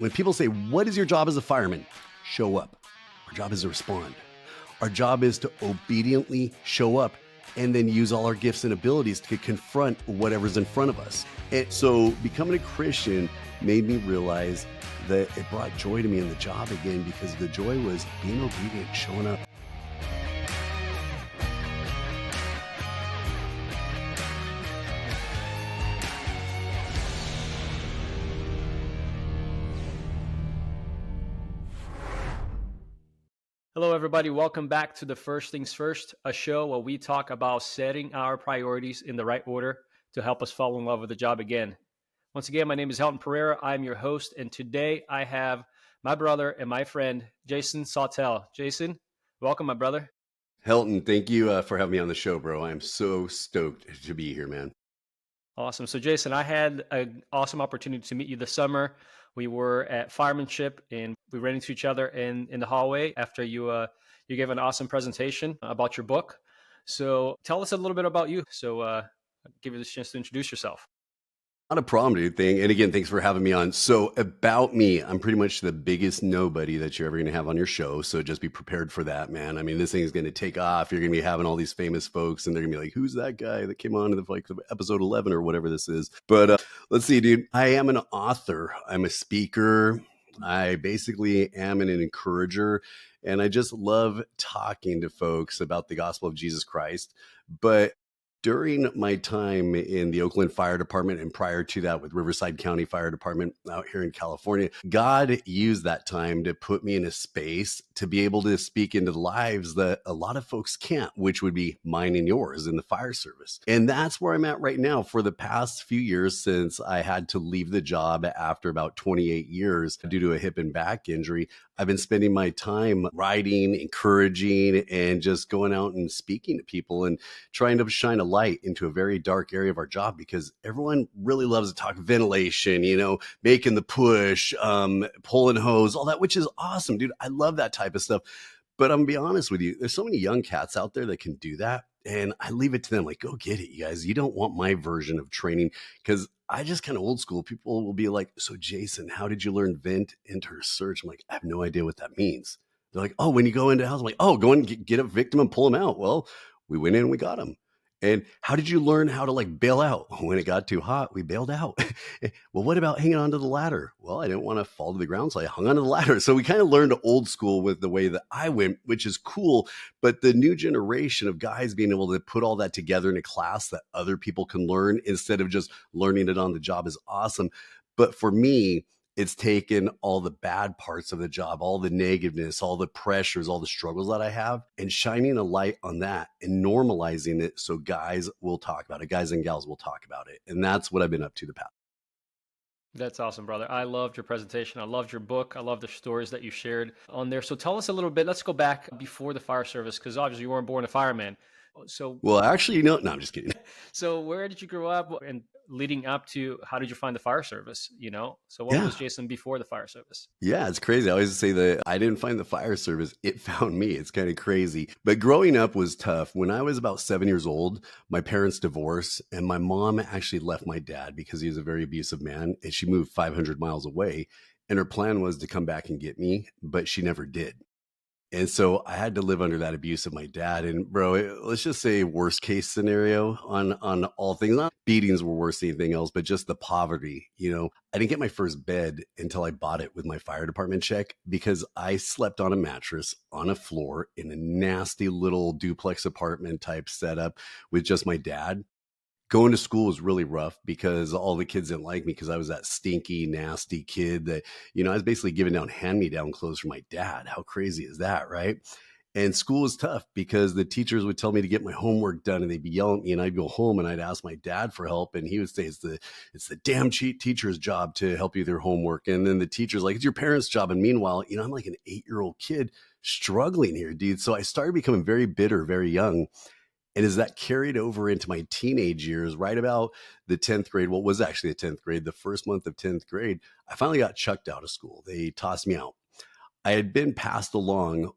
When people say, what is your job as a fireman? Show up. Our job is to respond. Our job is to obediently show up and then use all our gifts and abilities to confront whatever's in front of us. And so becoming a Christian made me realize that it brought joy to me in the job again, because the joy was being obedient, showing up. Hello, everybody. Welcome back to the First Things First, a show where we talk about setting our priorities in the right order to help us fall in love with the job again. Once again, my name is Helton Pereira. I'm your host, and today I have my brother and my friend, Jason Sautel. Jason, welcome, my brother. Helton, thank you for having me on the show, bro. I'm so stoked to be here, man. Awesome. So, Jason, I had an awesome opportunity to meet you this summer. We were at Firemanship, and we ran into each other in the hallway after you gave an awesome presentation about your book. So, tell us a little bit about you. So, I'll give you this chance to introduce yourself. Not a problem, dude. And again, thanks for having me on. So about me, I'm pretty much the biggest nobody that you're ever going to have on your show. So just be prepared for that, man. I mean, this thing is going to take off. You're going to be having all these famous folks, and they're going to be like, who's that guy that came on to the episode 11 or whatever this is? But let's see, dude. I am an author. I'm a speaker. I basically am an encourager. And I just love talking to folks about the gospel of Jesus Christ. But during my time in the Oakland Fire Department, and prior to that with Riverside County Fire Department out here in California, God used that time to put me in a space to be able to speak into the lives that a lot of folks can't, which would be mine and yours in the fire service. And that's where I'm at right now. For the past few years, since I had to leave the job after about 28 years due to a hip and back injury, I've been spending my time writing, encouraging, and just going out and speaking to people and trying to shine a light into a very dark area of our job, because everyone really loves to talk ventilation, making the push, pulling hose, all that, which is awesome, dude. I love that type of stuff. But I'm gonna be honest with you, there's so many young cats out there that can do that. And I leave it to them, like, go get it, you guys. You don't want my version of training, because I just kind of old school. People will be like, so Jason, how did you learn vent, enter, search? I'm like, I have no idea what that means. They're like, oh, when you go into a house, I'm like, oh, go and get a victim and pull them out. Well, we went in and we got them. And how did you learn how to bail out? When it got too hot, we bailed out. Well, what about hanging onto the ladder? Well, I didn't want to fall to the ground, so I hung onto the ladder. So we kind of learned old school with the way that I went, which is cool. But the new generation of guys being able to put all that together in a class that other people can learn instead of just learning it on the job is awesome. But for me, it's taken all the bad parts of the job, all the negativeness, all the pressures, all the struggles that I have, and shining a light on that and normalizing it so guys will talk about it, guys and gals will talk about it. And that's what I've been up to the past. That's awesome, brother. I loved your presentation. I loved your book. I love the stories that you shared on there. So tell us a little bit. Let's go back before the fire service, because obviously you weren't born a fireman. Well, actually, no, I'm just kidding. So where did you grow up, and leading up to how did you find the fire service? So what was Jason before the fire service? Yeah, it's crazy. I always say that I didn't find the fire service. It found me. It's kind of crazy. But growing up was tough. When I was about 7 years old, my parents divorced, and my mom actually left my dad because he was a very abusive man, and she moved 500 miles away. And her plan was to come back and get me, but she never did. And so I had to live under that abuse of my dad. And bro, let's just say worst case scenario on all things. Not beatings were worse than anything else, but just the poverty. I didn't get my first bed until I bought it with my fire department check, because I slept on a mattress on a floor in a nasty little duplex apartment type setup with just my dad. Going to school was really rough because all the kids didn't like me because I was that stinky, nasty kid that, I was basically giving down hand-me-down clothes for my dad. How crazy is that, right? And school was tough because the teachers would tell me to get my homework done, and they'd be yelling at me, and I'd go home and I'd ask my dad for help, and he would say, it's the damn cheat teacher's job to help you with your homework. And then the teacher's like, it's your parents' job. And meanwhile, I'm like an 8-year-old kid struggling here, dude. So I started becoming very bitter, very young. And as that carried over into my teenage years, right about the 10th grade, what was actually the 10th grade, the first month of 10th grade, I finally got chucked out of school. They tossed me out. I had been passed along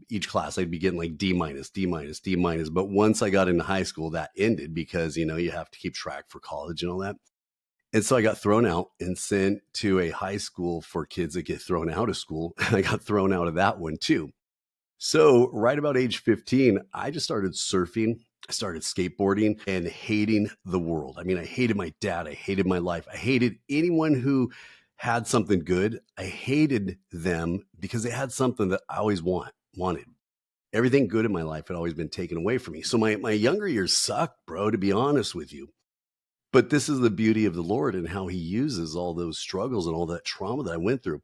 each class. I'd be getting like D minus, D minus, D minus. But once I got into high school, that ended because, you have to keep track for college and all that. And so I got thrown out and sent to a high school for kids that get thrown out of school. And I got thrown out of that one too. So, right about age 15, I just started surfing. I started skateboarding and hating the world. I mean, I hated my dad. I hated my life. I hated anyone who had something good. I hated them because they had something that I always wanted. Everything good in my life had always been taken away from me. So my younger years sucked, bro, to be honest with you. But this is the beauty of the Lord and how he uses all those struggles and all that trauma that I went through.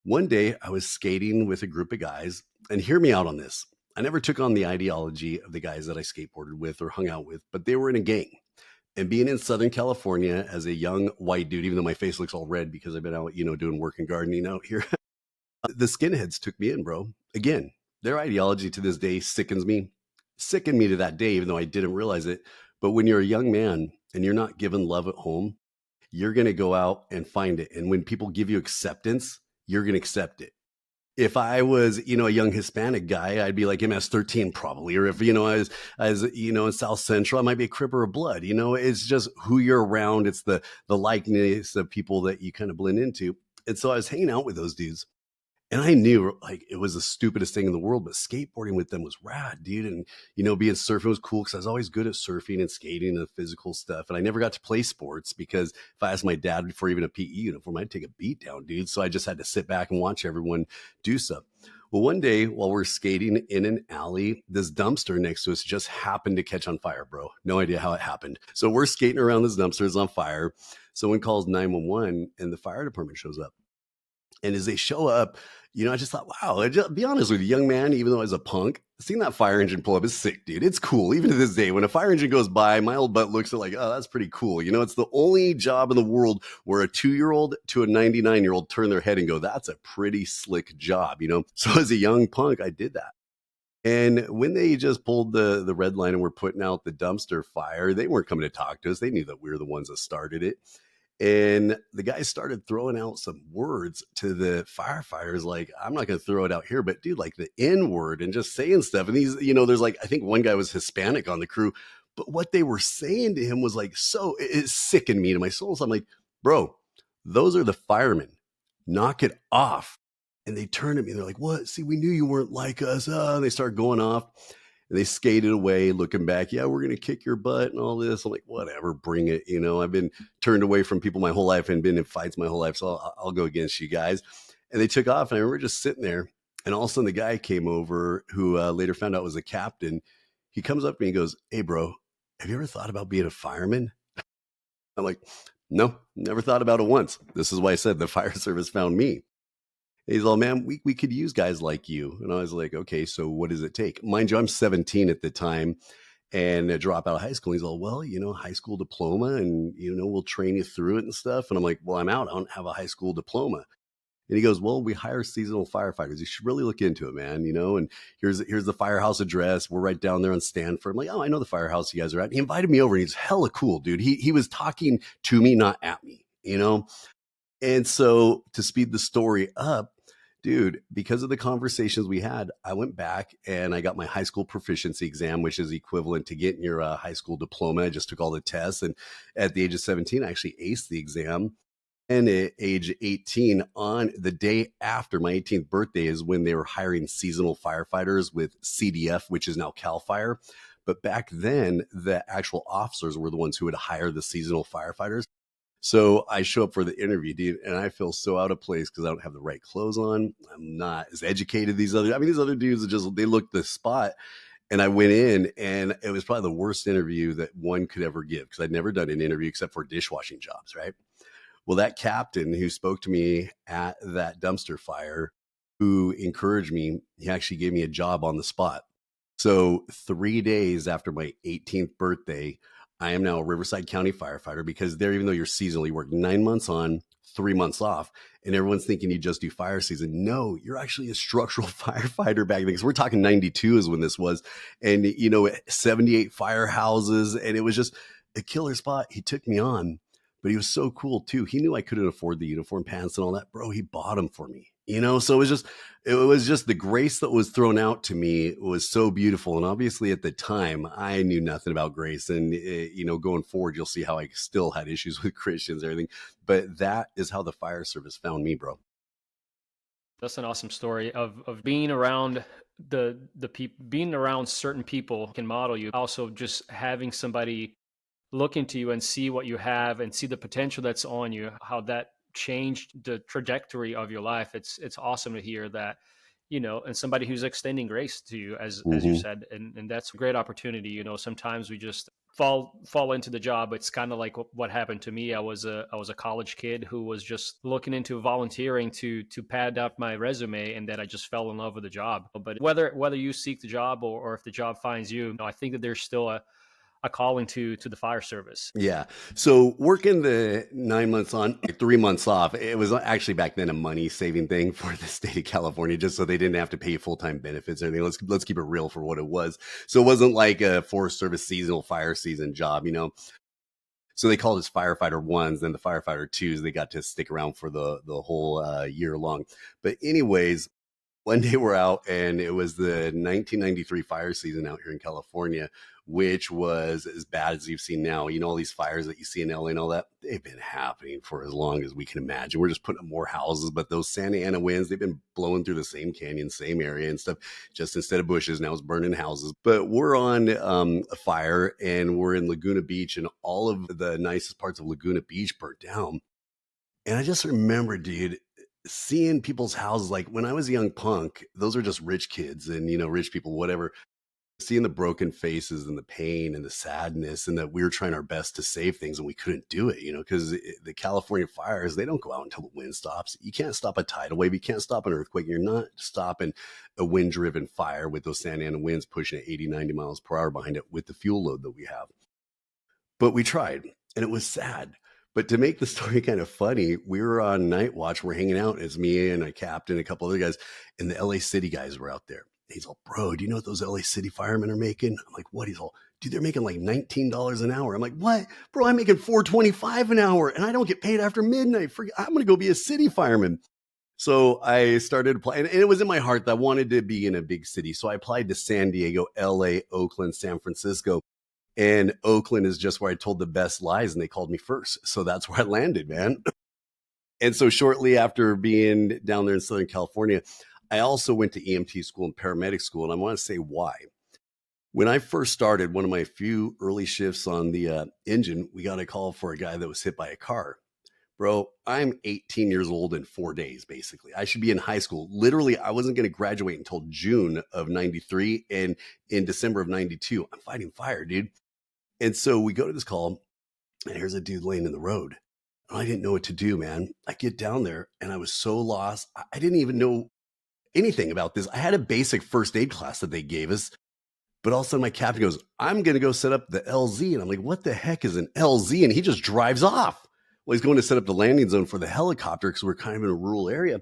One day I was skating with a group of guys, and hear me out on this. I never took on the ideology of the guys that I skateboarded with or hung out with, but they were in a gang. And being in Southern California as a young white dude, even though my face looks all red because I've been out, doing work and gardening out here, the skinheads took me in, bro. Again, their ideology to this day sickened me to that day, even though I didn't realize it. But when you're a young man and you're not given love at home, you're going to go out and find it. And when people give you acceptance, you're going to accept it. If I was, a young Hispanic guy, I'd be like MS-13 probably. Or if, in South Central, I might be a Crip or a Blood. It's just who you're around. It's the likeness of people that you kind of blend into. And so I was hanging out with those dudes. And I knew like it was the stupidest thing in the world, but skateboarding with them was rad, dude. And, being surfing was cool because I was always good at surfing and skating and the physical stuff. And I never got to play sports because if I asked my dad for even a PE uniform, I'd take a beat down, dude. So I just had to sit back and watch everyone do stuff. Well, one day while we're skating in an alley, this dumpster next to us just happened to catch on fire, bro. No idea how it happened. So we're skating around this dumpster, it's on fire. Someone calls 911 and the fire department shows up. And as they show up, I just thought, wow, be honest with you, young man, even though I was a punk, seeing that fire engine pull up is sick, dude. It's cool. Even to this day, when a fire engine goes by, my old butt looks at like, oh, that's pretty cool. It's the only job in the world where a 2-year-old to a 99-year-old turn their head and go, that's a pretty slick job, So as a young punk, I did that. And when they just pulled the red line and were putting out the dumpster fire, they weren't coming to talk to us. They knew that we were the ones that started it. And the guy started throwing out some words to the firefighters, like, I'm not going to throw it out here, but dude, like the N word and just saying stuff. And these, there's like, I think one guy was Hispanic on the crew, but what they were saying to him was like, so it sickened me to my soul. So I'm like, bro, those are the firemen. Knock it off. And they turned at me and they're like, what? See, we knew you weren't like us. And they start going off. And they skated away, looking back. Yeah, we're going to kick your butt and all this. I'm like, whatever, bring it. I've been turned away from people my whole life and been in fights my whole life. So I'll go against you guys. And they took off. And I remember just sitting there. And all of a sudden the guy came over who later found out was a captain. He comes up to me and goes, hey, bro, have you ever thought about being a fireman? I'm like, no, never thought about it once. This is why I said the fire service found me. He's all, man, we could use guys like you. And I was like, okay, so what does it take? Mind you, I'm 17 at the time and I drop out of high school. He's all, well, high school diploma and, we'll train you through it and stuff. And I'm like, well, I'm out. I don't have a high school diploma. And he goes, well, we hire seasonal firefighters. You should really look into it, man. And here's the firehouse address. We're right down there on Stanford. I'm like, oh, I know the firehouse you guys are at. And he invited me over and he's hella cool, dude. He was talking to me, not at me, And so to speed the story up, dude, because of the conversations we had, I went back and I got my high school proficiency exam, which is equivalent to getting your high school diploma. I just took all the tests. And at the age of 17, I actually aced the exam. And at age 18, on the day after my 18th birthday is when they were hiring seasonal firefighters with CDF, which is now CAL FIRE. But back then, the actual officers were the ones who would hire the seasonal firefighters. So I show up for the interview, dude, and I feel so out of place because I don't have the right clothes on. I'm not as educated these other dudes are just, they looked the spot. And I went in and it was probably the worst interview that one could ever give because I'd never done an interview except for dishwashing jobs, right? Well, that captain who spoke to me at that dumpster fire, who encouraged me, he actually gave me a job on the spot. So 3 days after my 18th birthday, I am now a Riverside County firefighter because there, even though you're seasonal, you work 9 months on, 3 months off, and everyone's thinking you just do fire season. No, you're actually a structural firefighter back then because we're talking 92 is when this was. And, 78 firehouses, and it was just a killer spot. He took me on. but he was so cool too. He knew I couldn't afford the uniform pants and all that, bro. He bought them for me. So it was just the grace that was thrown out to me was so beautiful. And obviously at the time, I knew nothing about grace. And going forward, you'll see how I still had issues with Christians and everything. But that is how the fire service found me, bro. That's an awesome story of being around the people, being around certain people can model you. Also, just having somebody look into you and see what you have and see the potential that's on you, how that changed the trajectory of your life. It's awesome to hear that, and somebody who's extending grace to you, as you Hmm. said, and that's a great opportunity. Sometimes we just fall into the job. It's kind of like what happened to me. I was a college kid who was just looking into volunteering to pad out my resume, and then I just fell in love with the job. But whether you seek the job or if the job finds you, I think that there's still a calling to the fire service. Yeah. So working the 9 months on, 3 months off, it was actually back then a money saving thing for the state of California, just so they didn't have to pay full time benefits or anything. Let's keep it real for what it was. So it wasn't like a Forest Service seasonal fire season job. So they called us firefighter ones, then the firefighter twos. They got to stick around for the whole year long. But anyways, one day we're out and it was the 1993 fire season out here in California, which was as bad as you've seen now. All these fires that you see in LA and all that, they've been happening for as long as we can imagine. We're just putting up more houses, but those Santa Ana winds, they've been blowing through the same canyon, same area and stuff. Just instead of bushes, now it's burning houses. But we're on a fire and we're in Laguna Beach, and all of the nicest parts of Laguna Beach burnt down. And I just remember, dude, seeing people's houses. Like when I was a young punk, those are just rich kids and, rich people, whatever. Seeing the broken faces and the pain and the sadness, and that we were trying our best to save things and we couldn't do it, because the California fires, they don't go out until the wind stops. You can't stop a tidal wave. You can't stop an earthquake. You're not stopping a wind driven fire with those Santa Ana winds pushing at 80, 90 miles per hour behind it with the fuel load that we have. But we tried, and it was sad. But to make the story kind of funny, we were on night watch. We're hanging out. It's me and a captain, a couple other guys, and the LA City guys were out there. He's all, bro, do you know what those LA City firemen are making? I'm like, what? He's all, dude, they're making like $19 an hour. I'm like, what? Bro, I'm making $4.25 an hour and I don't get paid after midnight. I'm going to go be a city fireman. So I started applying, and it was in my heart that I wanted to be in a big city. So I applied to San Diego, LA, Oakland, San Francisco. And Oakland is just where I told the best lies, and they called me first. So that's where I landed, man. And so shortly after being down there in Southern California, I also went to EMT school and paramedic school. And I want to say why. When I first started, one of my few early shifts on the engine, we got a call for a guy that was hit by a car. Bro, I'm 18 years old in 4 days, basically. I should be in high school. Literally, I wasn't going to graduate until June of 93. And in December of 92, I'm fighting fire, dude. And so we go to this call, and here's a dude laying in the road. And I didn't know what to do, man. I get down there and I was so lost. I didn't even know anything about this. I had a basic first aid class that they gave us, but all of a sudden my captain goes, I'm going to go set up the LZ. And I'm like, what the heck is an LZ? And he just drives off. Well, he's going to set up the landing zone for the helicopter because we're kind of in a rural area.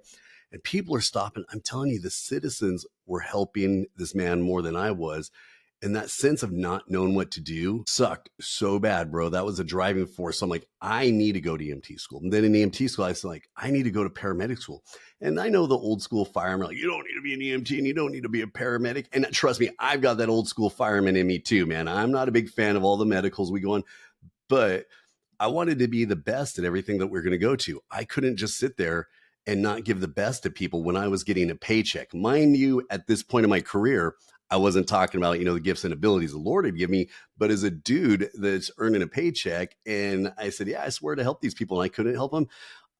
And people are stopping. I'm telling you, the citizens were helping this man more than I was. And that sense of not knowing what to do sucked so bad, bro. That was a driving force. So I'm like, I need to go to EMT school. And then in EMT school, I was like, I need to go to paramedic school. And I know the old school firemen are like, you don't need to be an EMT and you don't need to be a paramedic. And trust me, I've got that old school fireman in me too, man. I'm not a big fan of all the medicals we go on, but I wanted to be the best at everything that we're going to go to. I couldn't just sit there and not give the best to people when I was getting a paycheck. Mind you, at this point in my career, I wasn't talking about, the gifts and abilities the Lord had given me, but as a dude that's earning a paycheck. And I said, yeah, I swear to help these people. And I couldn't help them.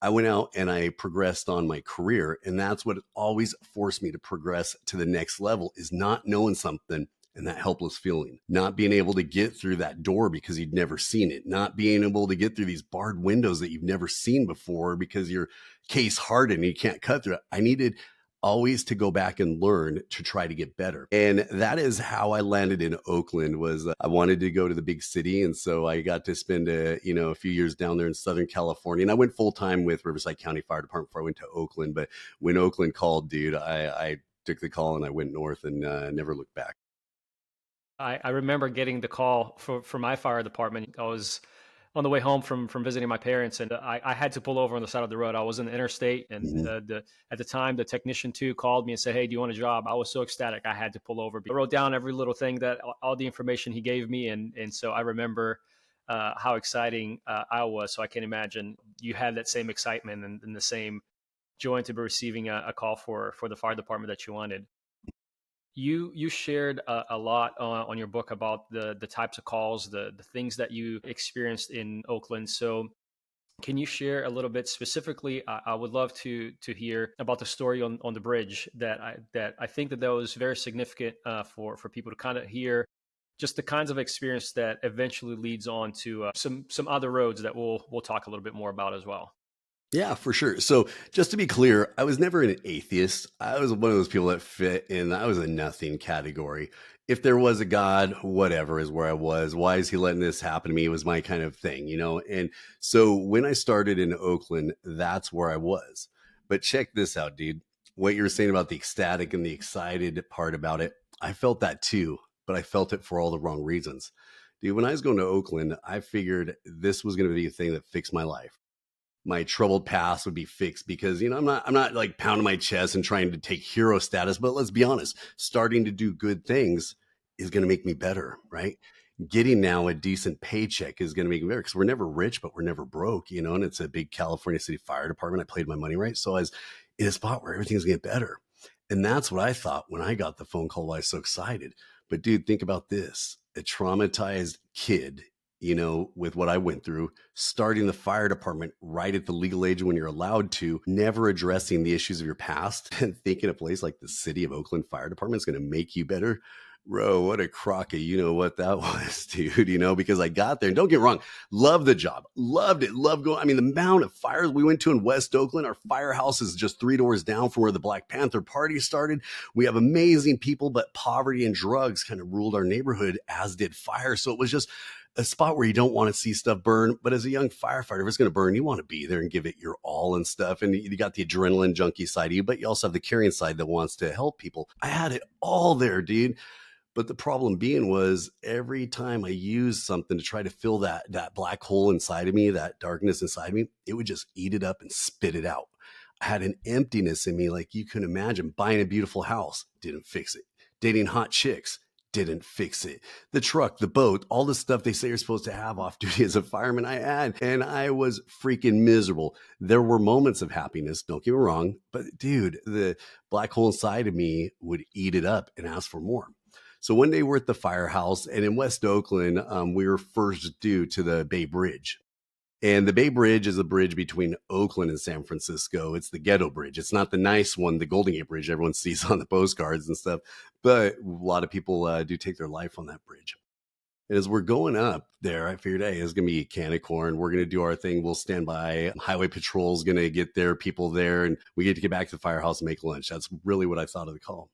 I went out and I progressed on my career. And that's what always forced me to progress to the next level, is not knowing something and that helpless feeling, not being able to get through that door because you'd never seen it, not being able to get through these barred windows that you've never seen before because your case hardened and you can't cut through it. I needed always to go back and learn to try to get better. And that is how I landed in Oakland. Was I wanted to go to the big city. And so I got to spend a few years down there in Southern California. And I went full time with Riverside County Fire Department before I went to Oakland. But when Oakland called, dude, I took the call and I went north and never looked back. I remember getting the call for my fire department. I was on the way home from visiting my parents, and I had to pull over on the side of the road. I was in the interstate, and Mhm. at the time, the technician too called me and said, "Hey, do you want a job?" I was so ecstatic, I had to pull over. I wrote down every little thing that all the information he gave me, and so I remember how exciting I was. So I can imagine you had that same excitement and the same joy to be receiving a call for the fire department that you wanted. You shared a lot on your book about the types of calls, the things that you experienced in Oakland. So can you share a little bit specifically? I would love to hear about the story on the bridge that I think that was very significant for people to kind of hear, just the kinds of experience that eventually leads on to some other roads that we'll talk a little bit more about as well. Yeah, for sure. So, just to be clear, I was never an atheist. I was one of those people that fit in, I was a nothing category. If there was a God, whatever is where I was. Why is he letting this happen to me? It was my kind of thing, you know? And so, when I started in Oakland, that's where I was. But check this out, dude. What you were saying about the ecstatic and the excited part about it, I felt that too, but I felt it for all the wrong reasons. Dude, when I was going to Oakland, I figured this was going to be a thing that fixed my life. My troubled past would be fixed because I'm not like pounding my chest and trying to take hero status, but let's be honest, starting to do good things is going to make me better, right? Getting now a decent paycheck is going to make me better because we're never rich, but we're never broke, and it's a big California City Fire Department. I played my money right. So I was in a spot where everything's going to get better. And that's what I thought when I got the phone call. I was so excited. But dude, think about this, a traumatized kid, with what I went through, starting the fire department right at the legal age when you're allowed to, never addressing the issues of your past, and thinking a place like the city of Oakland Fire Department is going to make you better. Bro, what a crock of what that was, dude, because I got there and don't get me wrong, loved the job, loved it, loved going. I mean, the amount of fires we went to in West Oakland, our firehouse is just 3 doors down from where the Black Panther Party started. We have amazing people, but poverty and drugs kind of ruled our neighborhood, as did fire. So it was just a spot where you don't want to see stuff burn. But as a young firefighter, if it's going to burn, you want to be there and give it your all and stuff. And you got the adrenaline junkie side of you, but you also have the caring side that wants to help people. I had it all there, dude. But the problem being was every time I used something to try to fill that black hole inside of me, that darkness inside of me, it would just eat it up and spit it out. I had an emptiness in me like you can imagine. Buying a beautiful house didn't fix it. Dating hot chicks didn't fix it. The truck, the boat, all the stuff they say you're supposed to have off duty as a fireman, I had, and I was freaking miserable. There were moments of happiness, don't get me wrong, but dude, the black hole inside of me would eat it up and ask for more. So one day we're at the firehouse, and in West Oakland, we were first due to the Bay Bridge. And the Bay Bridge is a bridge between Oakland and San Francisco. It's the ghetto bridge. It's not the nice one, the Golden Gate Bridge everyone sees on the postcards and stuff. But a lot of people do take their life on that bridge. And as we're going up there, I figured, hey, it's going to be a can of corn. We're going to do our thing. We'll stand by. Highway patrol's going to get there, people there, and we get to get back to the firehouse and make lunch. That's really what I thought of the call.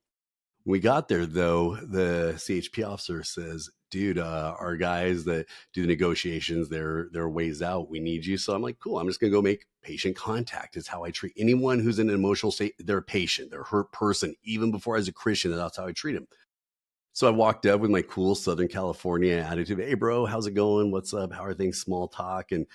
When we got there, though, the CHP officer says, dude, our guys that do the negotiations, they're ways out. We need you. So I'm like, cool, I'm just going to go make patient contact. It's how I treat anyone who's in an emotional state. They're a patient, they're a hurt person. Even before I was a Christian, that's how I treat them. So I walked up with my cool Southern California attitude. Hey, bro, how's it going? What's up? How are things? Small talk. And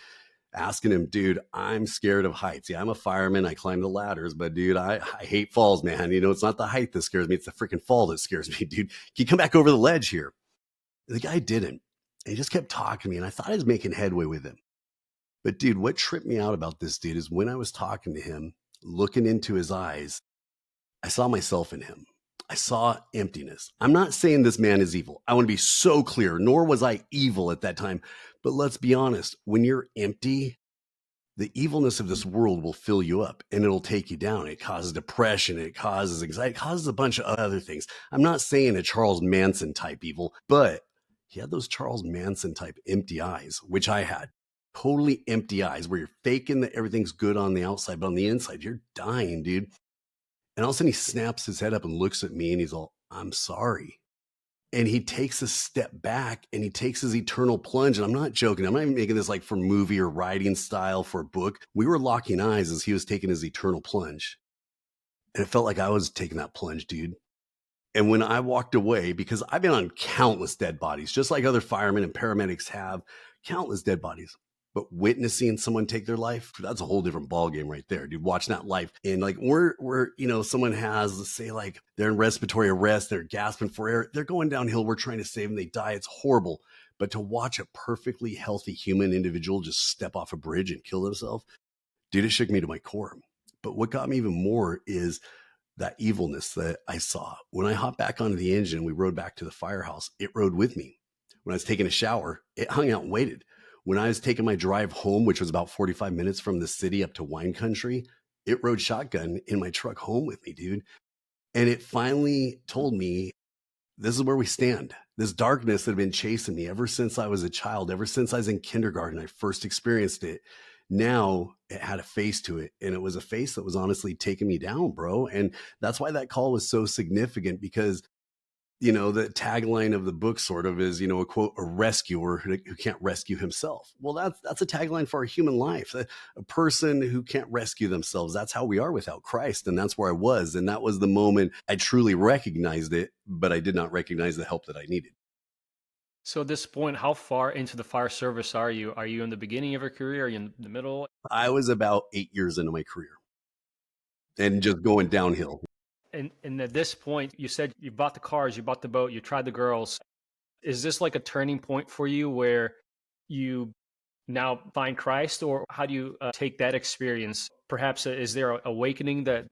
asking him, dude, I'm scared of heights. Yeah, I'm a fireman. I climb the ladders, but dude, I hate falls, man. It's not the height that scares me. It's the freaking fall that scares me, dude. Can you come back over the ledge here? The guy didn't. He just kept talking to me, and I thought I was making headway with him. But dude, what tripped me out about this dude is when I was talking to him, looking into his eyes, I saw myself in him. I saw emptiness. I'm not saying this man is evil. I want to be so clear, nor was I evil at that time. But let's be honest, when you're empty, the evilness of this world will fill you up and it'll take you down. It causes depression. It causes anxiety. It causes a bunch of other things. I'm not saying a Charles Manson type evil, but he had those Charles Manson type empty eyes, which I had. Totally empty eyes where you're faking that everything's good on the outside, but on the inside, you're dying, dude. And all of a sudden he snaps his head up and looks at me and he's all, I'm sorry. And he takes a step back and he takes his eternal plunge. And I'm not joking. I'm not even making this like for movie or writing style for a book. We were locking eyes as he was taking his eternal plunge. And it felt like I was taking that plunge, dude. And when I walked away, because I've been on countless dead bodies, just like other firemen and paramedics have, countless dead bodies. But witnessing someone take their life, that's a whole different ballgame right there, dude. Watching that life. And like we're, someone has, let's say like they're in respiratory arrest, they're gasping for air, they're going downhill, we're trying to save them, they die. It's horrible. But to watch a perfectly healthy human individual just step off a bridge and kill themselves, dude, it shook me to my core. But what got me even more is that evilness that I saw. When I hopped back onto the engine, we rode back to the firehouse, it rode with me. When I was taking a shower, it hung out and waited. When I was taking my drive home, which was about 45 minutes from the city up to wine country, it rode shotgun in my truck home with me, dude. And it finally told me, this is where we stand. This darkness that had been chasing me ever since I was a child, ever since I was in kindergarten, I first experienced it. Now it had a face to it. And it was a face that was honestly taking me down, bro. And that's why that call was so significant, because the tagline of the book sort of is, a quote, a rescuer who can't rescue himself. Well, that's a tagline for our human life. A person who can't rescue themselves. That's how we are without Christ. And that's where I was. And that was the moment I truly recognized it, but I did not recognize the help that I needed. So at this point, how far into the fire service are you? Are you in the beginning of your career? Are you in the middle? I was about 8 years into my career and just going downhill. And at this point, you said you bought the cars, you bought the boat, you tried the girls. Is this like a turning point for you where you now find Christ, or how do you take that experience? Perhaps is there an awakening that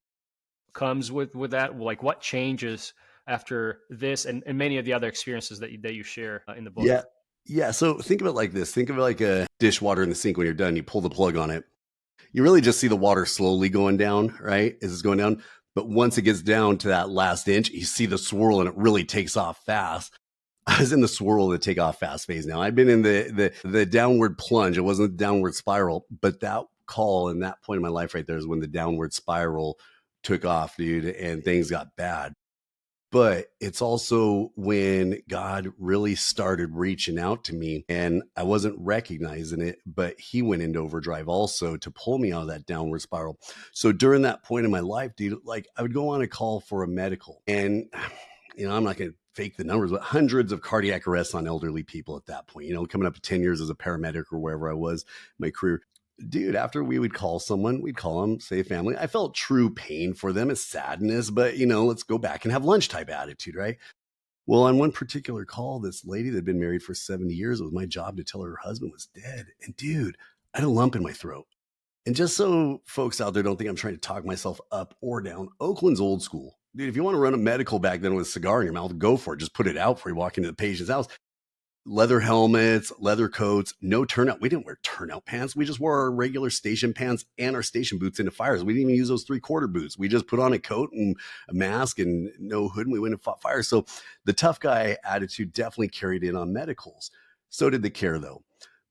comes with that? Like what changes after this and many of the other experiences that you share in the book? Yeah. Yeah. So think of it like this. Think of it like a dishwater in the sink. When you're done, you pull the plug on it. You really just see the water slowly going down, right? As it's going down. But once it gets down to that last inch, you see the swirl and it really takes off fast. I was in the swirl to take off fast phase now. I've been in the downward plunge. It wasn't the downward spiral, but that call and that point in my life right there is when the downward spiral took off, dude, and things got bad. But it's also when God really started reaching out to me, and I wasn't recognizing it, but he went into overdrive also to pull me out of that downward spiral. So during that point in my life, dude, like I would go on a call for a medical, and I'm not going to fake the numbers, but hundreds of cardiac arrests on elderly people at that point, coming up to 10 years as a paramedic or wherever I was in my career. Dude, after we would call someone, we'd call them, say family. I felt true pain for them, it's sadness, but let's go back and have lunch type attitude, right? Well, on one particular call, this lady that had been married for 70 years, it was my job to tell her husband was dead. And dude, I had a lump in my throat. And just so folks out there don't think I'm trying to talk myself up or down, Oakland's old school. Dude, if you want to run a medical back then with a cigar in your mouth, go for it. Just put it out before you walk into the patient's house. Leather helmets, leather coats, no turnout. We didn't wear turnout pants. We just wore our regular station pants and our station boots into fires. We didn't even use those 3/4 boots. We just put on a coat and a mask and no hood, and we went and fought fires. So the tough guy attitude definitely carried in on medicals. So did the care, though.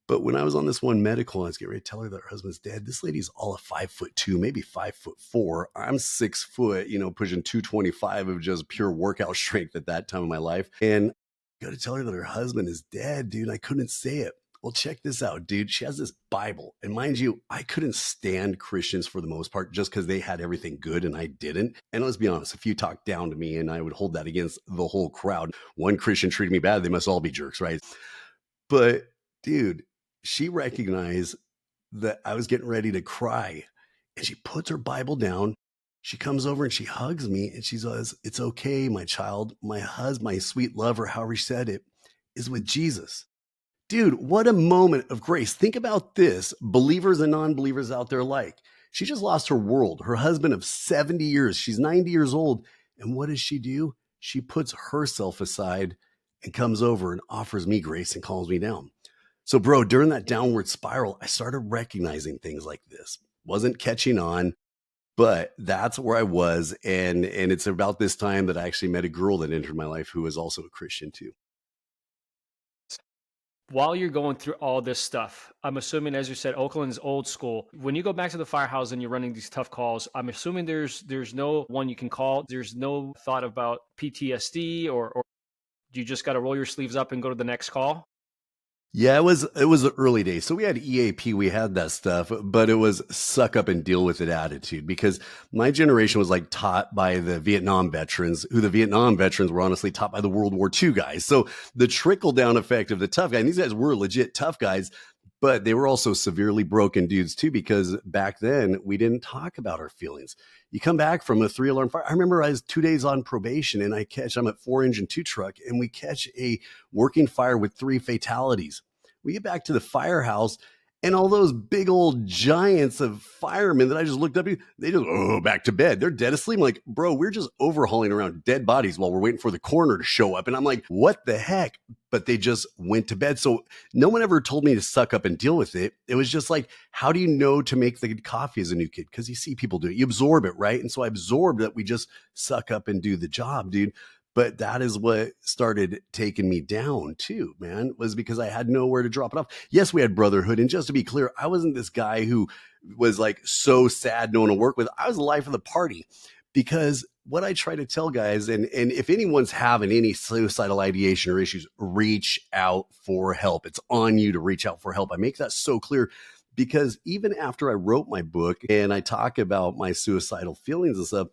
But when I was on this one medical, I was getting ready to tell her that her husband's dead. This lady's all of 5'2", maybe 5'4". I'm 6 foot, pushing 225 of just pure workout strength at that time of my life. And got to tell her that her husband is dead, dude. I couldn't say it. Well, check this out, dude. She has this Bible. And mind you, I couldn't stand Christians for the most part just because they had everything good and I didn't. And let's be honest, if you talk down to me and I would hold that against the whole crowd, one Christian treated me bad, they must all be jerks, right? But dude, she recognized that I was getting ready to cry. And she puts her Bible down. She comes over and she hugs me and she says, "It's okay, my child. My husband, my sweet lover," however she said it, "is with Jesus." Dude, what a moment of grace. Think about this, believers and non-believers out there alike. She just lost her world, her husband of 70 years. She's 90 years old. And what does she do? She puts herself aside and comes over and offers me grace and calms me down. So, bro, during that downward spiral, I started recognizing things like this. Wasn't catching on, but that's where I was. And it's about this time that I actually met a girl that entered my life who was also a Christian too. While you're going through all this stuff, I'm assuming, as you said, Oakland's old school. When you go back to the firehouse and you're running these tough calls, I'm assuming there's no one you can call. There's no thought about PTSD or you just got to roll your sleeves up and go to the next call. Yeah, it was the early days. So we had EAP, we had that stuff, but it was suck up and deal with it attitude, because my generation was like taught by the Vietnam veterans, who the Vietnam veterans were honestly taught by the World War II guys. So the trickle down effect of the tough guy, and these guys were legit tough guys, But they were also severely broken dudes too, because back then we didn't talk about our feelings. You come back from a 3 alarm fire. I remember I was 2 days on probation and I'm at 4 engine 2 truck and we catch a working fire with 3 fatalities. We get back to the firehouse and all those big old giants of firemen that I just looked up to, they just, back to bed. They're dead asleep. I'm like, bro, we're just overhauling around dead bodies while we're waiting for the coroner to show up. And I'm like, what the heck? But they just went to bed. So no one ever told me to suck up and deal with it. It was just like, how do you know to make the coffee as a new kid? Because you see people do it. You absorb it, right? And so I absorbed that we just suck up and do the job, dude. But that is what started taking me down too, man, was because I had nowhere to drop it off. Yes, we had brotherhood. And just to be clear, I wasn't this guy who was like so sad no one to work with. I was the life of the party because what I try to tell guys, and if anyone's having any suicidal ideation or issues, reach out for help. It's on you to reach out for help. I make that so clear because even after I wrote my book and I talk about my suicidal feelings and stuff,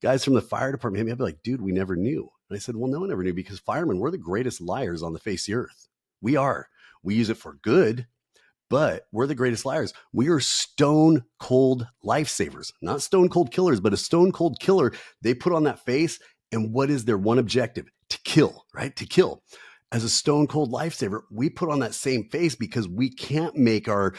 guys from the fire department hit me up like, dude, we never knew. And I said, well, no one ever knew because firemen, we're the greatest liars on the face of the earth. We are. We use it for good, but we're the greatest liars. We are stone cold lifesavers, not stone cold killers, but a stone cold killer. They put on that face. And what is their one objective? To kill, right? To kill. As a stone cold lifesaver, we put on that same face because we can't make our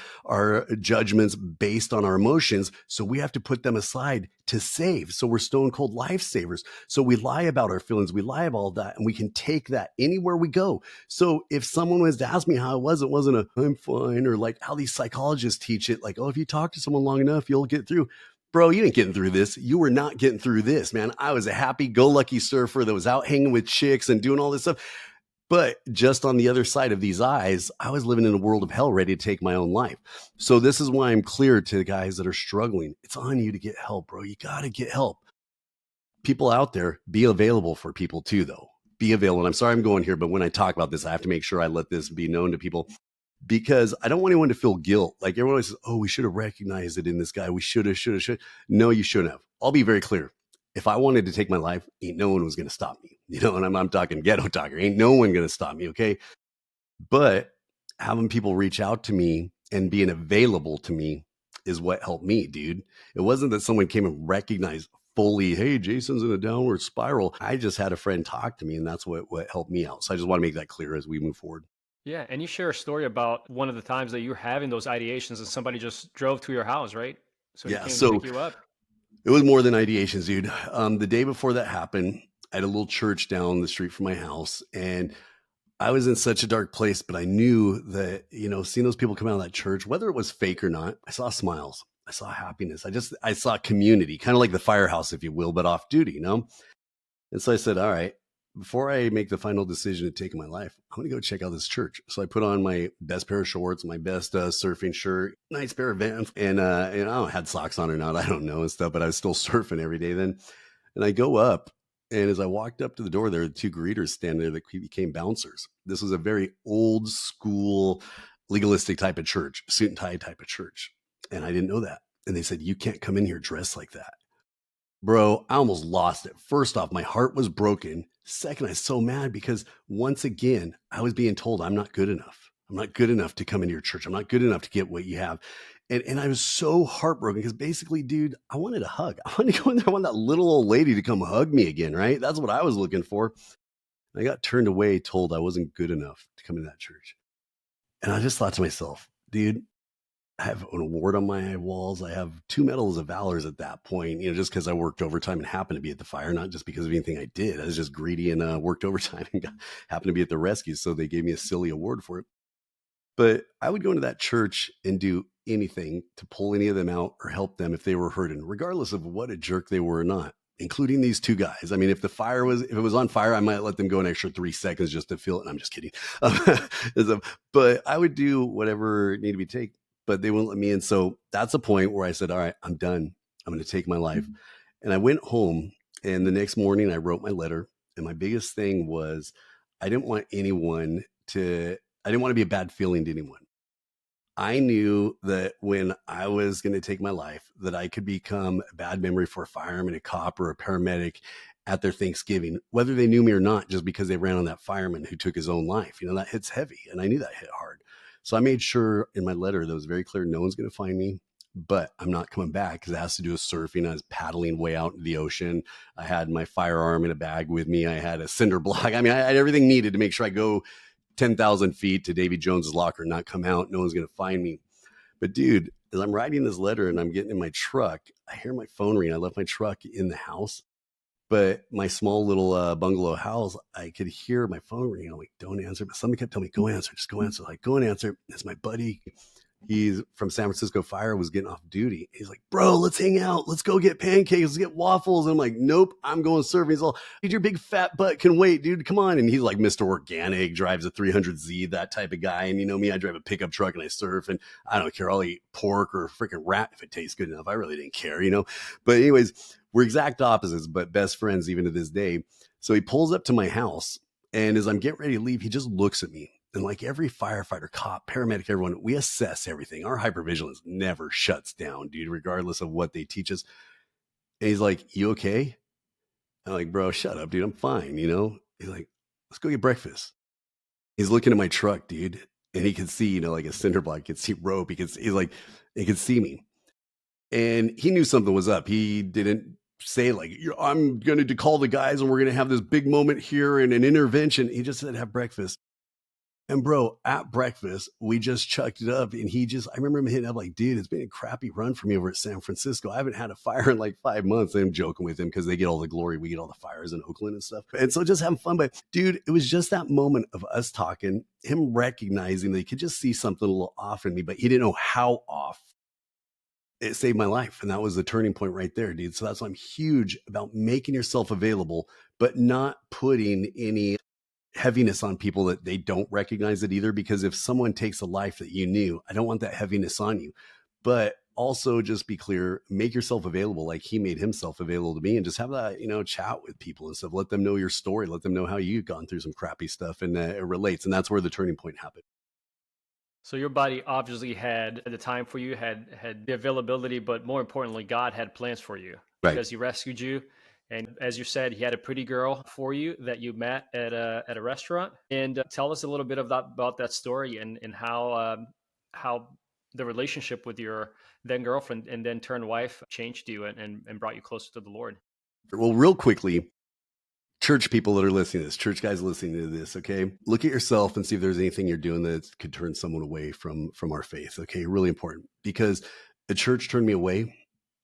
judgments based on our emotions. So we have to put them aside to save. So we're stone cold lifesavers. So we lie about our feelings. We lie about all that and we can take that anywhere we go. So if someone was to ask me how it wasn't a, I'm fine, or like how these psychologists teach it, like, oh, if you talk to someone long enough, you'll get through. Bro, you ain't getting through this. You were not getting through this, man. I was a happy-go-lucky surfer that was out hanging with chicks and doing all this stuff. But just on the other side of these eyes, I was living in a world of hell, ready to take my own life. So this is why I'm clear to the guys that are struggling. It's on you to get help, bro. You got to get help. People out there, be available for people too, though. Be available. And I'm sorry I'm going here, but when I talk about this, I have to make sure I let this be known to people because I don't want anyone to feel guilt. Like everyone always says, oh, we should have recognized it in this guy. We should have. No, you shouldn't have. I'll be very clear. If I wanted to take my life, ain't no one was going to stop me. You know, and I'm talking ghetto talker. Ain't no one going to stop me, okay? But having people reach out to me and being available to me is what helped me, dude. It wasn't that someone came and recognized fully, hey, Jason's in a downward spiral. I just had a friend talk to me, and that's what helped me out. So I just want to make that clear as we move forward. Yeah, and you share a story about one of the times that you were having those ideations and somebody just drove to your house, right? So he Yeah, came to so pick you up. it was more than ideations, dude. The day before that happened, I had a little church down the street from my house, and I was in such a dark place, but I knew that, you know, seeing those people come out of that church, whether it was fake or not, I saw smiles. I saw happiness. I saw community, kind of like the firehouse, if you will, but off duty, you know? And so I said, all right, before I make the final decision to take my life, I'm going to go check out this church. So I put on my best pair of shorts, my best surfing shirt, nice pair of Vans, and I don't know, had socks on or not, I don't know and stuff, but I was still surfing every day then. And I go up, and as I walked up to the door, there were 2 greeters standing there that became bouncers. This was a very old school, legalistic type of church, suit and tie type of church. And I didn't know that. And they said, you can't come in here dressed like that. Bro, I almost lost it. First off, my heart was broken. Second, I was so mad because once again, I was being told I'm not good enough. I'm not good enough to come into your church. I'm not good enough to get what you have. And I was so heartbroken because basically, dude, I wanted a hug. I wanted to go in there. I want that little old lady to come hug me again, right? That's what I was looking for. And I got turned away, told I wasn't good enough to come into that church. And I just thought to myself, dude, I have an award on my walls. I have 2 medals of valors at that point, you know, just because I worked overtime and happened to be at the fire, not just because of anything I did. I was just greedy and worked overtime and happened to be at the rescue. So they gave me a silly award for it. But I would go into that church and do anything to pull any of them out or help them if they were hurting, regardless of what a jerk they were or not, including these 2 guys. I mean, if it was on fire, I might let them go an extra 3 seconds just to feel it. And I'm just kidding. But I would do whatever needed to be taken, but they wouldn't let me in. So that's a point where I said, all right, I'm done. I'm going to take my life. And I went home, and the next morning I wrote my letter. And my biggest thing was I didn't want I didn't want to be a bad feeling to anyone. I knew that when I was going to take my life, that I could become a bad memory for a fireman, a cop, or a paramedic at their Thanksgiving, whether they knew me or not, just because they ran on that fireman who took his own life. You know, that hits heavy. And I knew that hit hard. So I made sure in my letter that was very clear, no one's going to find me, but I'm not coming back because it has to do with surfing. I was paddling way out into the ocean. I had my firearm in a bag with me. I had a cinder block. I mean, I had everything needed to make sure I go 10,000 feet to Davy Jones's locker and not come out. No one's going to find me. But dude, as I'm writing this letter and I'm getting in my truck, I hear my phone ring. I left my truck in the house, but my small little bungalow house, I could hear my phone ring. I'm like, don't answer. But somebody kept telling me, go answer, just go answer. Like, go and answer. It's my buddy. He's from San Francisco Fire, was getting off duty. He's like, bro, let's hang out. Let's go get pancakes. Let's get waffles. And I'm like, nope, I'm going surfing. He's all, dude, your big fat butt can wait, dude. Come on. And he's like Mr. Organic, drives a 300Z, that type of guy. And you know me, I drive a pickup truck and I surf and I don't care. I'll eat pork or freaking rat if it tastes good enough. I really didn't care, you know? But anyways, we're exact opposites, but best friends even to this day. So he pulls up to my house. And as I'm getting ready to leave, he just looks at me. And like every firefighter, cop, paramedic, everyone, we assess everything. Our hypervigilance never shuts down, dude, regardless of what they teach us. And he's like, you okay? I'm like, bro, shut up, dude. I'm fine, you know? He's like, let's go get breakfast. He's looking at my truck, dude. And he could see, you know, like a cinder block, he could see rope. He's like, he could see me. And he knew something was up. He didn't say like, I'm going to call the guys and we're going to have this big moment here and an intervention. He just said, have breakfast. And bro, at breakfast, we just chucked it up and I remember him hitting up like, dude, it's been a crappy run for me over at San Francisco. I haven't had a fire in like 5 months. And I'm joking with him because they get all the glory. We get all the fires in Oakland and stuff. And so just having fun. But dude, it was just that moment of us talking, him recognizing that he could just see something a little off in me, but he didn't know how off. It saved my life. And that was the turning point right there, dude. So that's why I'm huge about making yourself available, but not putting any heaviness on people that they don't recognize it either. Because if someone takes a life that you knew, I don't want that heaviness on you. But also just be clear, make yourself available like he made himself available to me, and just have that, you know, chat with people and stuff. Let them know your story. Let them know how you've gone through some crappy stuff, and it relates. And that's where the turning point happened. So your body obviously had at the time for you had the availability, but more importantly, God had plans for you Right. because He rescued you. And as you said, He had a pretty girl for you that you met at a restaurant. And tell us a little bit about that story and how the relationship with your then girlfriend and then turned wife changed you and brought you closer to the Lord. Well, real quickly, church people that are listening to this, church guys listening to this, okay, look at yourself and see if there's anything you're doing that could turn someone away from our faith. Okay, really important, because the church turned me away.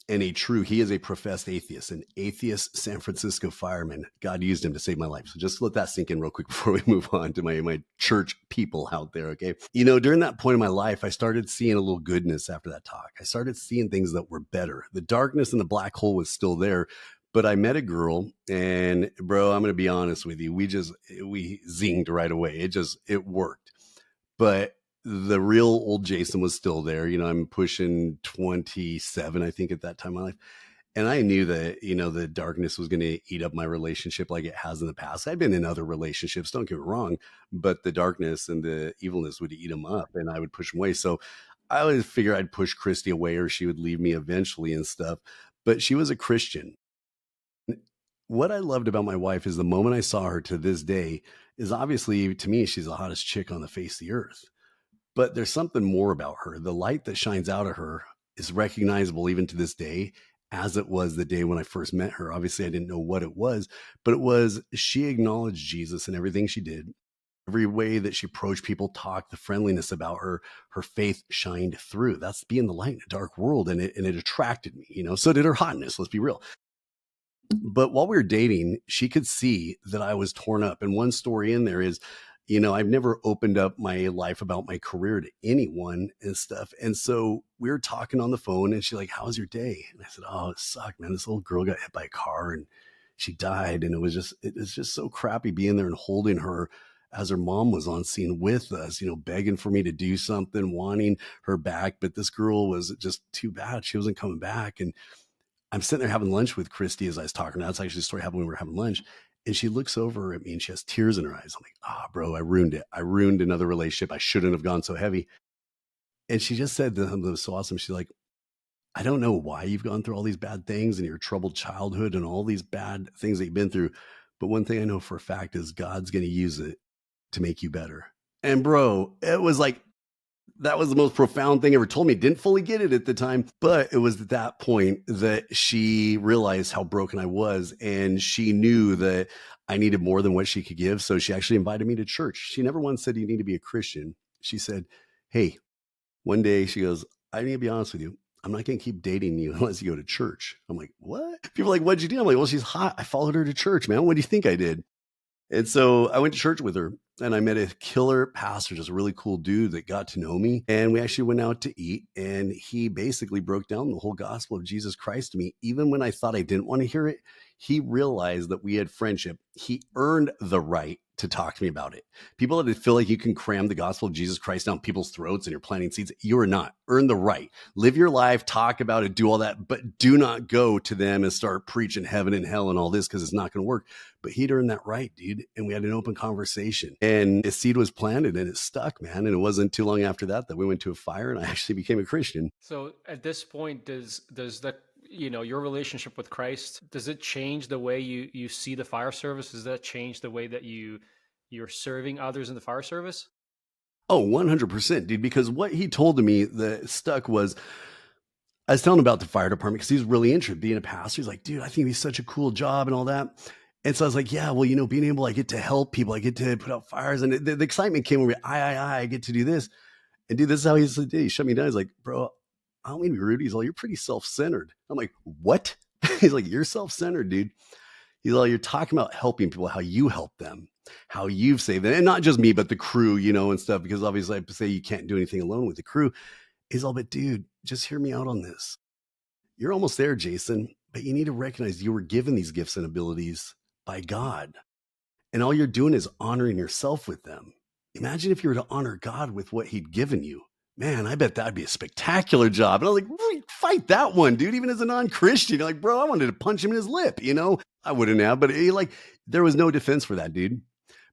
And he is a professed atheist, an atheist San Francisco fireman. God used him to save my life. So just let that sink in real quick before we move on to my church people out there. Okay. You know, during that point in my life, I started seeing a little goodness after that talk. I started seeing things that were better. The darkness and the black hole was still there. But I met a girl, and bro, I'm going to be honest with you. We zinged right away. It worked. But the real old Jason was still there. You know, I'm pushing 27, I think, at that time in my life. And I knew that, you know, the darkness was going to eat up my relationship like it has in the past. I've been in other relationships, don't get me wrong, but the darkness and the evilness would eat them up and I would push them away. So I always figure I'd push Christy away or she would leave me eventually and stuff. But she was a Christian. What I loved about my wife is the moment I saw her to this day is obviously to me, she's the hottest chick on the face of the earth. But there's something more about her. The light that shines out of her is recognizable even to this day, as it was the day when I first met her. Obviously, I didn't know what it was, but it was she acknowledged Jesus in everything she did. Every way that she approached people, talked, the friendliness about her, her faith shined through. That's being the light in a dark world, and it attracted me. You know, so did her hotness. Let's be real. But while we were dating, she could see that I was torn up. And one story in there is, you know, I've never opened up my life about my career to anyone and stuff. And so we were talking on the phone and she's like, how was your day? And I said, oh, it sucked, man. This little girl got hit by a car and she died. And it was just so crappy being there and holding her as her mom was on scene with us, you know, begging for me to do something, wanting her back. But this girl was just too bad. She wasn't coming back. And I'm sitting there having lunch with Christy as I was talking. That's actually the story happened when we were having lunch. And she looks over at me and she has tears in her eyes. I'm like, bro, I ruined it. I ruined another relationship. I shouldn't have gone so heavy. And she just said something that was so awesome. She's like, I don't know why you've gone through all these bad things and your troubled childhood and all these bad things that you've been through. But one thing I know for a fact is God's going to use it to make you better. And bro, it was like That was the most profound thing ever told me. Didn't fully get it at the time, but it was at that point that she realized how broken I was. And she knew that I needed more than what she could give. So she actually invited me to church. She never once said, you need to be a Christian. She said, hey, one day she goes, I need to be honest with you. I'm not going to keep dating you unless you go to church. I'm like, what? People are like, what'd you do? I'm like, well, she's hot. I followed her to church, man. What do you think I did? And so I went to church with her and I met a killer pastor, just a really cool dude that got to know me. And we actually went out to eat. And he basically broke down the whole gospel of Jesus Christ to me. Even when I thought I didn't want to hear it, he realized that we had friendship. He earned the right to talk to me about it. People that feel like you can cram the gospel of Jesus Christ down people's throats and you're planting seeds, you are not. Earn the right. Live your life, talk about it, do all that, but do not go to them and start preaching heaven and hell and all this because it's not going to work. But he'd earned that right, dude. And we had an open conversation and a seed was planted and it stuck, man. And it wasn't too long after that we went to a fire and I actually became a Christian. So at this point, does the your relationship with Christ, does it change the way you see the fire service? Does that change the way that you're serving others in the fire service? Oh, 100%, dude. Because what he told to me that stuck was, I was telling him about the fire department because he's really interested being a pastor. He's like, dude, I think it'd be such a cool job and all that. And so I was like, yeah, well, being able, I get to help people, I get to put out fires. And the excitement came over me. I get to do this. And dude, this is how he said, he shut me down. He's like, bro, I don't mean to be rude. He's like, you're pretty self-centered. I'm like, what? He's like, you're self-centered, dude. He's like, you're talking about helping people, how you help them, how you've saved them. And not just me, but the crew, and stuff, because obviously I say you can't do anything alone with the crew. He's all, but dude, just hear me out on this. You're almost there, Jason, but you need to recognize you were given these gifts and abilities by God. And all you're doing is honoring yourself with them. Imagine if you were to honor God with what he'd given you. Man, I bet that'd be a spectacular job. And I was like, fight that one, dude. Even as a non-Christian, you're like, bro, I wanted to punch him in his lip, I wouldn't have, but there was no defense for that, dude,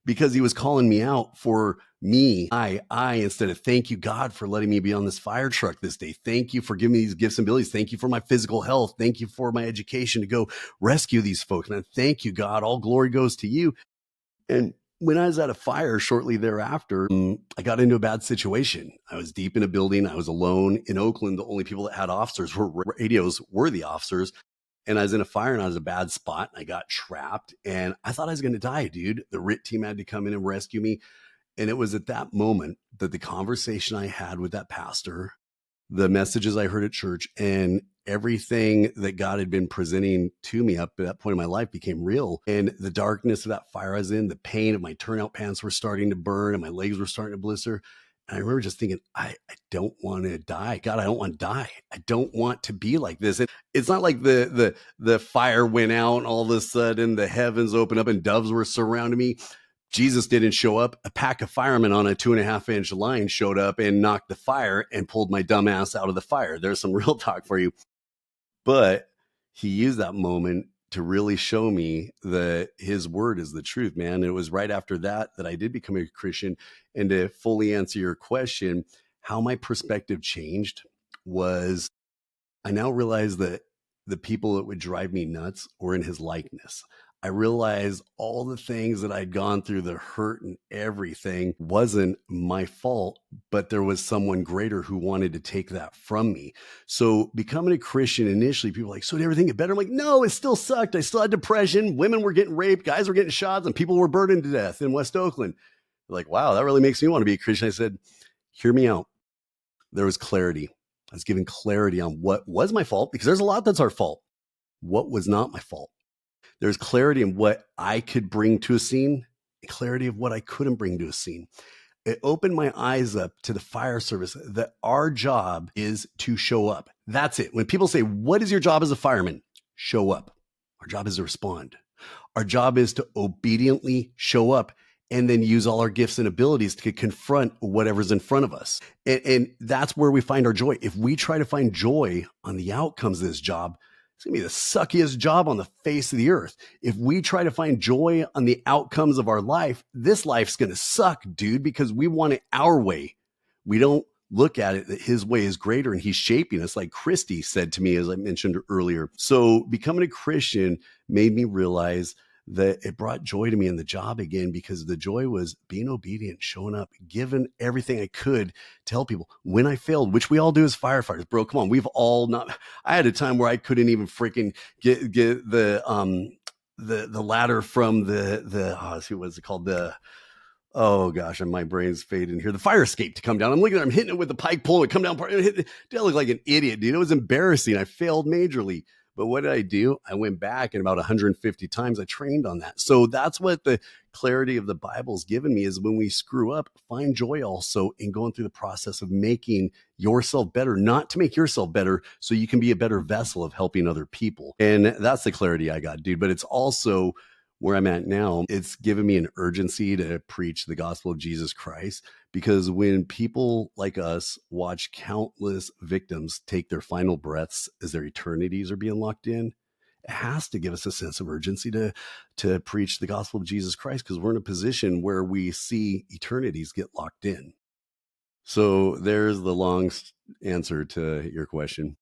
because he was calling me out for me. I, instead of thank you, God, for letting me be on this fire truck this day. Thank you for giving me these gifts and abilities. Thank you for my physical health. Thank you for my education to go rescue these folks, man. Thank you, God. All glory goes to you. And when I was at a fire shortly thereafter, I got into a bad situation. I was deep in a building. I was alone in Oakland. The only people that had officers radios were the officers. And I was in a fire and I was in a bad spot. I got trapped and I thought I was going to die, dude. The RIT team had to come in and rescue me. And it was at that moment that the conversation I had with that pastor, the messages I heard at church, and everything that God had been presenting to me up at that point in my life became real. And the darkness of that fire I was in, the pain of my turnout pants were starting to burn and my legs were starting to blister. And I remember just thinking, I don't want to die. God, I don't want to die. I don't want to be like this. And it's not like the fire went out and all of a sudden the heavens opened up and doves were surrounding me. Jesus didn't show up. A pack of firemen on a 2.5-inch line showed up and knocked the fire and pulled my dumb ass out of the fire. There's some real talk for you. But he used that moment to really show me that his word is the truth, man. And it was right after that I did become a Christian. And to fully answer your question, how my perspective changed was I now realize that the people that would drive me nuts were in his likeness. I realized all the things that I'd gone through, the hurt and everything wasn't my fault, but there was someone greater who wanted to take that from me. So becoming a Christian initially, people were like, so did everything get better? I'm like, no, it still sucked. I still had depression. Women were getting raped. Guys were getting shot and people were burned to death in West Oakland. They're like, wow, that really makes me want to be a Christian. I said, hear me out. There was clarity. I was given clarity on what was my fault, because there's a lot that's our fault. What was not my fault? There's clarity in what I could bring to a scene, and clarity of what I couldn't bring to a scene. It opened my eyes up to the fire service that our job is to show up. That's it. When people say, what is your job as a fireman? Show up. Our job is to respond. Our job is to obediently show up and then use all our gifts and abilities to confront whatever's in front of us. And that's where we find our joy. If we try to find joy on the outcomes of this job, it's going to be the suckiest job on the face of the earth. If we try to find joy on the outcomes of our life, this life's going to suck, dude, because we want it our way. We don't look at it that his way is greater and he's shaping us, like Christy said to me, as I mentioned earlier. So becoming a Christian made me realize that it brought joy to me in the job again, because the joy was being obedient, showing up, giving everything I could to help people. When I failed, which we all do as firefighters, bro, come on, we've all not. I had a time where I couldn't even freaking get the ladder from the what's it called, the oh gosh, and my brain's fading here. The fire escape to come down. I'm looking at it, I'm hitting it with the pike pole. It come down. Dude, I look like an idiot, dude. It was embarrassing. I failed majorly. But what did I do? I went back, and about 150 times I trained on that. So that's what the clarity of the Bible's given me, is when we screw up, find joy also in going through the process of making yourself better, not to make yourself better so you can be a better vessel of helping other people. And that's the clarity I got, dude. But it's also where I'm at now, it's given me an urgency to preach the gospel of Jesus Christ, because when people like us watch countless victims take their final breaths as their eternities are being locked in, it has to give us a sense of urgency to preach the gospel of Jesus Christ, because we're in a position where we see eternities get locked in. So there's the long answer to your question.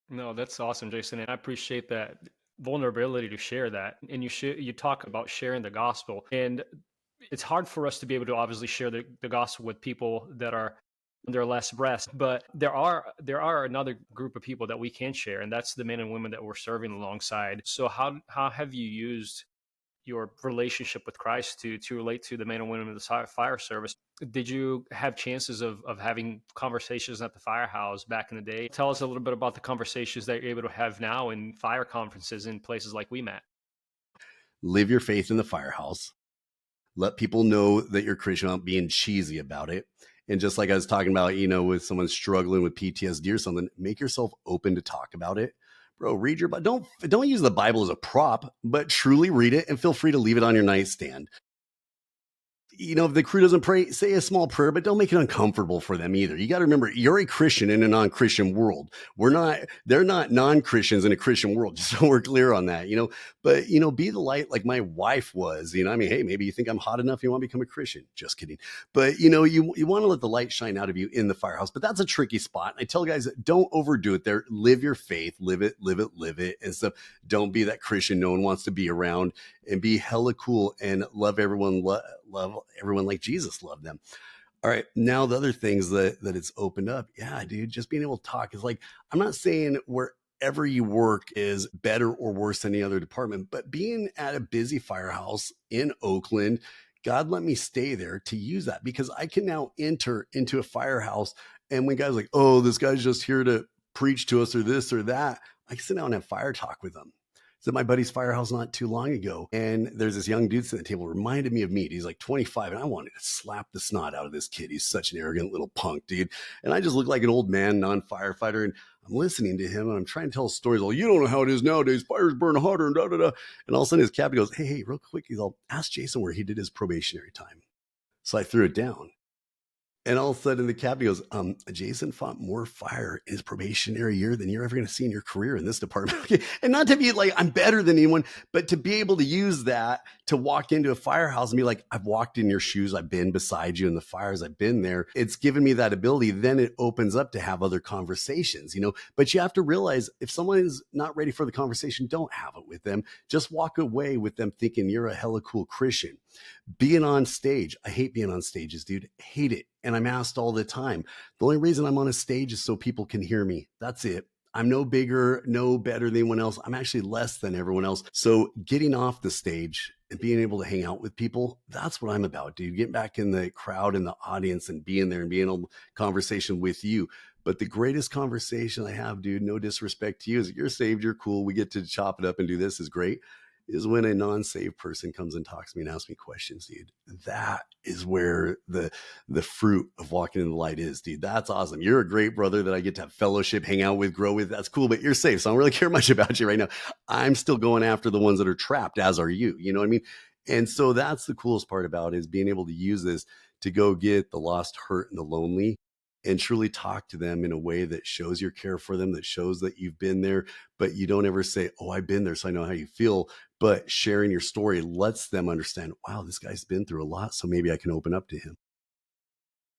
No, that's awesome, Jason, and I appreciate that vulnerability to share that. And you talk about sharing the gospel, and it's hard for us to be able to obviously share the gospel with people that are on their last breath. But there are another group of people that we can share, and that's the men and women that we're serving alongside. So how have you used your relationship with Christ to relate to the men and women of the fire service? Did you have chances of having conversations at the firehouse back in the day? Tell us a little bit about the conversations that you're able to have now in fire conferences in places like we met. Live your faith in the firehouse. Let people know that you're Christian without being cheesy about it. And just like I was talking about, with someone struggling with PTSD or something, make yourself open to talk about it. Bro, read your Bible. Don't use the Bible as a prop, but truly read it, and feel free to leave it on your nightstand. If the crew doesn't pray, say a small prayer, but don't make it uncomfortable for them either. You got to remember, you're a Christian in a non-Christian world. They're not non-Christians in a Christian world, just so we're clear on that, but, be the light like my wife was, I mean, hey, maybe you think I'm hot enough, you want to become a Christian. Just kidding. But, you want to let the light shine out of you in the firehouse, but that's a tricky spot. I tell guys, don't overdo it there. Live your faith, live it, live it, live it. And stuff. Don't be that Christian no one wants to be around, and be hella cool and love everyone, love everyone like Jesus loved them. All right. Now the other things that it's opened up. Yeah, dude, just being able to talk is like, I'm not saying wherever you work is better or worse than any other department, but being at a busy firehouse in Oakland, God let me stay there to use that, because I can now enter into a firehouse, and when guys are like, oh, this guy's just here to preach to us or this or that, I can sit down and have fire talk with them. So my buddy's firehouse not too long ago, and there's this young dude sitting at the table, reminded me of me. He's like 25, and I wanted to slap the snot out of this kid. He's such an arrogant little punk, dude. And I just look like an old man, non-firefighter, and I'm listening to him, and I'm trying to tell stories. Well, you don't know how it is nowadays. Fires burn hotter, and da da da. And all of a sudden, his captain goes, "Hey, real quick," he's all, "Ask Jason where he did his probationary time." So I threw it down. And all of a sudden, the captain goes, Jason fought more fire in his probationary year than you're ever going to see in your career in this department. Okay. And not to be like, I'm better than anyone, but to be able to use that to walk into a firehouse and be like, I've walked in your shoes. I've been beside you in the fires. I've been there. It's given me that ability. Then it opens up to have other conversations, but you have to realize, if someone is not ready for the conversation, don't have it with them. Just walk away with them thinking you're a hella cool Christian. Being on stage. I hate being on stages, dude. Hate it. And I'm asked all the time. The only reason I'm on a stage is so people can hear me. That's it. I'm no bigger, no better than anyone else. I'm actually less than everyone else. So getting off the stage and being able to hang out with people, that's what I'm about, dude. Getting back in the crowd and the audience and being there and being in a conversation with you. But the greatest conversation I have, dude, no disrespect to you, is you're saved, you're cool, we get to chop it up and do this, is great, is when a non-saved person comes and talks to me and asks me questions, dude. That is where the fruit of walking in the light is, dude. That's awesome. You're a great brother that I get to have fellowship, hang out with, grow with. That's cool, but you're safe. So I don't really care much about you right now. I'm still going after the ones that are trapped, as are you. You know what I mean? And so that's the coolest part about it, is being able to use this to go get the lost, hurt, and the lonely, and truly talk to them in a way that shows your care for them, that shows that you've been there, but you don't ever say, oh, I've been there, so I know how you feel. But sharing your story lets them understand, wow, this guy's been through a lot, so maybe I can open up to him.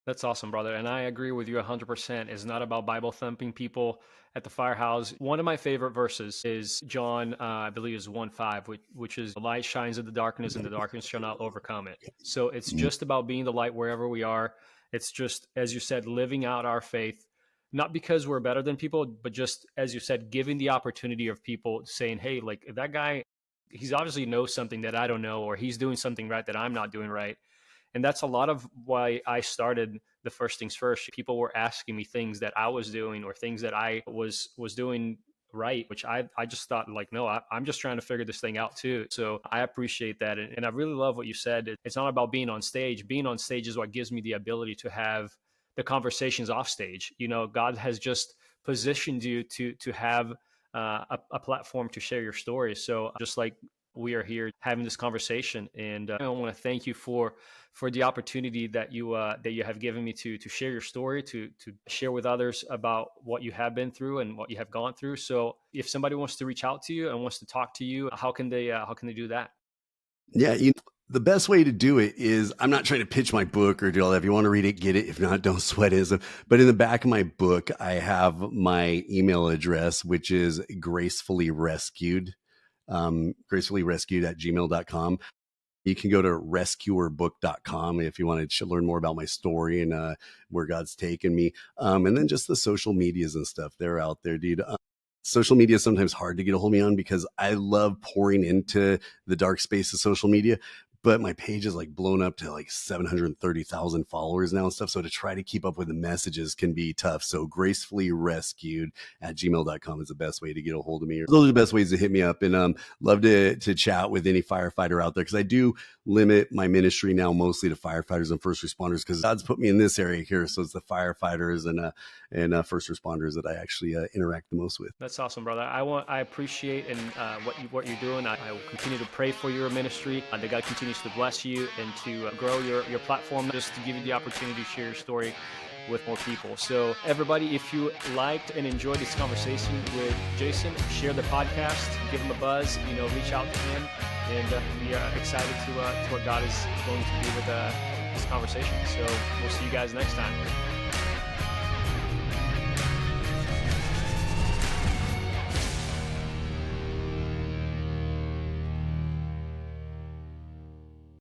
That's awesome, brother. And I agree with you 100%. It's not about Bible thumping people at the firehouse. One of my favorite verses is John, I believe is 1:5, which is the light shines in the darkness and the darkness shall not overcome it. So it's just about being the light wherever we are. It's just, as you said, living out our faith, not because we're better than people, but just, as you said, giving the opportunity of people saying, hey, like that guy, he's obviously knows something that I don't know, or he's doing something right that I'm not doing right. And that's a lot of why I started the first things first. People were asking me things that I was doing or things that I was doing right, which I just thought like, no, I'm just trying to figure this thing out too. So I appreciate that. And I really love what you said. It's not about being on stage. Being on stage is what gives me the ability to have the conversations off stage. You know, God has just positioned you to have a platform to share your story. So just like we are here having this conversation, and I want to thank you for the opportunity that you have given me to share your story, to share with others about what you have been through and what you have gone through. So if somebody wants to reach out to you and wants to talk to you, how can they do that? Yeah, the best way to do it is I'm not trying to pitch my book or do all that. If you want to read it, get it. If not, don't sweat it. But in the back of my book, I have my email address, which is gracefullyrescued@gmail.com. You can go to rescuerbook.com if you wanted to learn more about my story and where God's taken me. And then just the social medias and stuff. They're out there, dude. Social media is sometimes hard to get a hold of me on because I love pouring into the dark space of social media. But my page is like blown up to like 730,000 followers now and stuff. So to try to keep up with the messages can be tough. So gracefullyrescued@gmail.com is the best way to get a hold of me. Those are the best ways to hit me up. And love to chat with any firefighter out there, because I do limit my ministry now mostly to firefighters and first responders, because God's put me in this area here. So it's the firefighters and first responders that I actually interact the most with. That's awesome, brother. I appreciate and what you're doing. I will continue to pray for your ministry. That God continues to bless you and to grow your platform, just to give you the opportunity to share your story with more people. So everybody, if you liked and enjoyed this conversation with Jason, share the podcast, give him a buzz, reach out to him, and we are excited to what God is going to do with this conversation. So we'll see you guys next time.